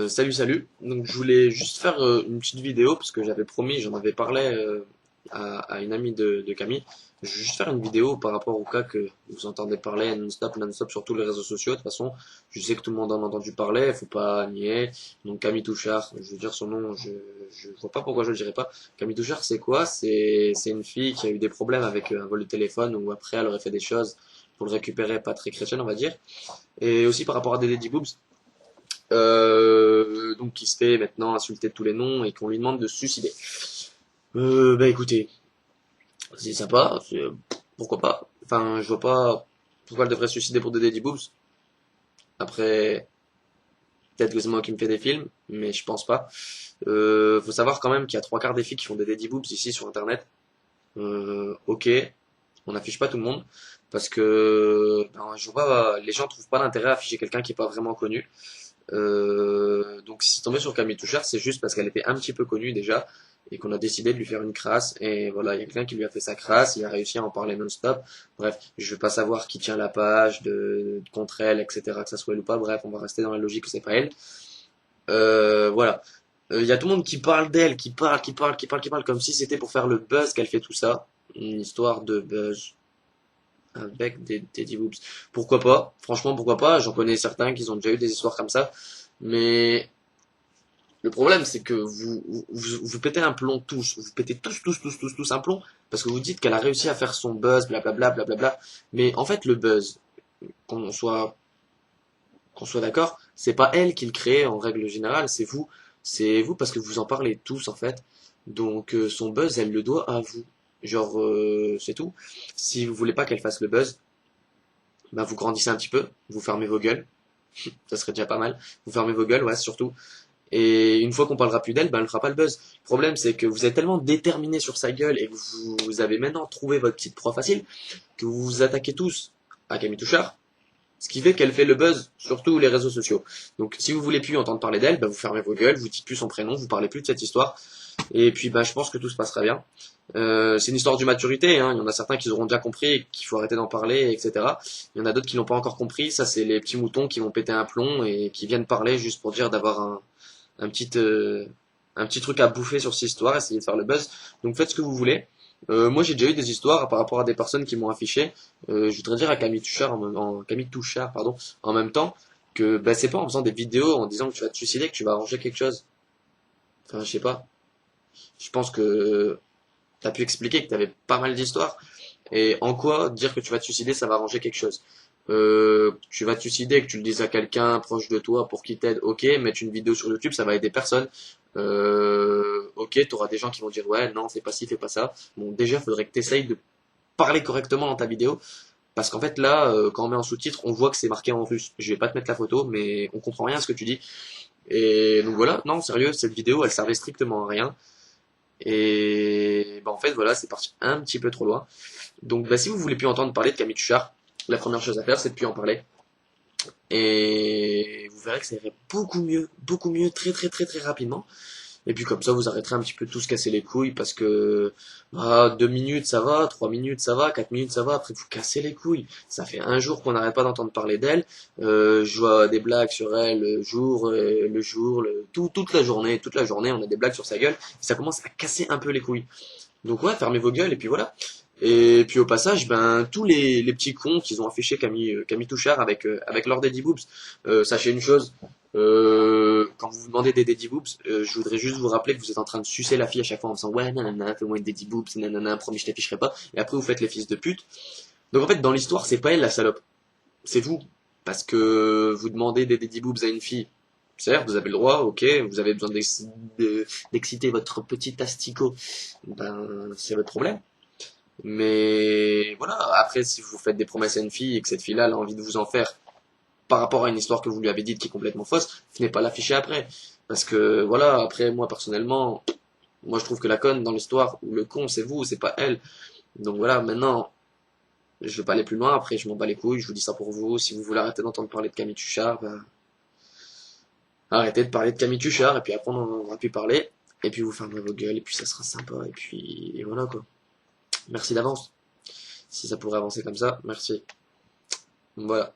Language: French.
Salut. Donc je voulais juste faire une petite vidéo parce que j'avais promis, j'en avais parlé à une amie de Camille. Je vais juste faire une vidéo par rapport au cas que vous entendez parler non-stop sur tous les réseaux sociaux. De toute façon, je sais que tout le monde en a entendu parler, faut pas nier. Donc Camille Touchard, je veux dire son nom, je vois pas pourquoi je le dirais pas. Camille Touchard, c'est quoi? C'est une fille qui a eu des problèmes avec un vol de téléphone ou après elle aurait fait des choses pour le récupérer, pas très chrétienne on va dire. Et aussi par rapport à Dédé Boobs. Donc qui se fait maintenant insulter de tous les noms et qu'on lui demande de se suicider. Bah écoutez, c'est sympa, pourquoi pas. Enfin, je vois pas pourquoi elle devrait se suicider pour des Daddy Boobs. Après, peut-être que c'est moi qui me fais des films, mais je pense pas. Faut savoir quand même qu'il y a trois quarts des filles qui font des Daddy Boobs ici sur internet. Ok, on n'affiche pas tout le monde parce que ben, je vois pas, les gens trouvent pas d'intérêt à afficher quelqu'un qui est pas vraiment connu. Donc si tombé sur Camille Touchard, c'est juste parce qu'elle était un petit peu connue déjà et qu'on a décidé de lui faire une crasse. Et voilà, il y a quelqu'un qui lui a fait sa crasse, il a réussi à en parler non-stop. Bref, je vais pas savoir qui tient la page contre elle, etc. Que ça soit elle ou pas. Bref, on va rester dans la logique que c'est pas elle. Voilà. Il y a tout le monde qui parle d'elle, qui parle, comme si c'était pour faire le buzz qu'elle fait tout ça. Une histoire de buzz avec des Teddy Boobs. Pourquoi pas? Franchement, pourquoi pas? J'en connais certains qui ont déjà eu des histoires comme ça. Mais le problème, c'est que vous pétez un plomb tous. Vous pétez tous un plomb parce que vous dites qu'elle a réussi à faire son buzz, blablabla, blablabla. Mais en fait, le buzz, qu'on soit, qu'on soit d'accord, c'est pas elle qui le crée en règle générale, c'est vous. C'est vous parce que vous en parlez tous en fait. Donc son buzz, elle le doit à vous. Genre, c'est tout. Si vous voulez pas qu'elle fasse le buzz, bah vous grandissez un petit peu, vous fermez vos gueules, ça serait déjà pas mal. Vous fermez vos gueules, ouais, surtout. Et une fois qu'on parlera plus d'elle, ben elle fera pas le buzz. Le problème, c'est que vous êtes tellement déterminé sur sa gueule et que vous avez maintenant trouvé votre petite proie facile que vous vous attaquez tous à Camille Touchard, ce qui fait qu'elle fait le buzz sur tous les réseaux sociaux. Donc, si vous voulez plus entendre parler d'elle, ben vous fermez vos gueules, vous dites plus son prénom, vous parlez plus de cette histoire. Et puis, ben je pense que tout se passera bien. C'est une histoire de maturité, hein. Il y en a certains qui auront déjà compris qu'il faut arrêter d'en parler, etc. Il y en a d'autres qui n'ont pas encore compris. Ça, c'est les petits moutons qui vont péter un plomb et qui viennent parler juste pour dire d'avoir un petit, euh, un petit truc à bouffer sur cette histoire, essayer de faire le buzz. Donc faites ce que vous voulez. Moi j'ai déjà eu des histoires par rapport à des personnes qui m'ont affiché. Je voudrais dire à Camille Touchard, Camille Touchard, pardon, en même temps que bah, c'est pas en faisant des vidéos en disant que tu vas te suicider que tu vas arranger quelque chose. Enfin je sais pas. Je pense que t'as pu expliquer que t'avais pas mal d'histoires. Et en quoi dire que tu vas te suicider, ça va arranger quelque chose. Tu vas te suicider, que tu le dises à quelqu'un proche de toi pour qu'il t'aide, ok, mettre une vidéo sur YouTube, ça va aider personne. Ok, t'auras des gens qui vont dire ouais, non, fais pas ci, fais pas ça. Bon, déjà, faudrait que t'essayes de parler correctement dans ta vidéo, parce qu'en fait là, quand on met en sous-titre, on voit que c'est marqué en russe. Je vais pas te mettre la photo, mais on comprend rien à ce que tu dis. Et donc voilà, non, sérieux, cette vidéo, elle servait strictement à rien. Et bah, en fait, voilà, c'est parti un petit peu trop loin. Donc, bah, si vous voulez plus entendre parler de Camille Tuchard, la première chose à faire, c'est de plus en parler. Et vous verrez que ça irait beaucoup mieux, très rapidement. Et puis comme ça, vous arrêterez un petit peu de tout se casser les couilles parce que bah, 2 minutes ça va, 3 minutes ça va, 4 minutes ça va. Après, vous cassez les couilles. Ça fait un jour qu'on n'arrête pas d'entendre parler d'elle. Je vois des blagues sur elle le jour, toute la journée, on a des blagues sur sa gueule. Et ça commence à casser un peu les couilles. Donc ouais, fermez vos gueules et puis voilà. Et puis au passage, ben tous les petits cons qu'ils ont affiché Camille Touchard avec leur Daddy Boobs, sachez une chose, quand vous vous demandez des Daddy Boobs, je voudrais juste vous rappeler que vous êtes en train de sucer la fille à chaque fois en disant ouais nanana, fais-moi une Daddy Boobs, nanana, promis je t'afficherai pas, et après vous faites les fils de pute. Donc en fait dans l'histoire c'est pas elle la salope, c'est vous, parce que vous demandez des Daddy Boobs à une fille. Certes, vous avez le droit, ok, vous avez besoin d'exciter votre petit asticot, ben c'est votre problème. Mais voilà, après, si vous faites des promesses à une fille et que cette fille-là elle a envie de vous en faire par rapport à une histoire que vous lui avez dite qui est complètement fausse, venez pas l'afficher après. Parce que voilà, après, moi personnellement, moi je trouve que la conne dans l'histoire, ou le con, c'est vous, c'est pas elle. Donc voilà, maintenant, je vais pas aller plus loin, après je m'en bats les couilles, je vous dis ça pour vous. Si vous voulez arrêter d'entendre parler de Camille Tuchard, bah, arrêtez de parler de Camille Tuchard, et puis après on en aura plus parler. Et puis vous fermez vos gueules, et puis ça sera sympa, et puis et voilà quoi. Merci d'avance. Si ça pourrait avancer comme ça, merci. Voilà.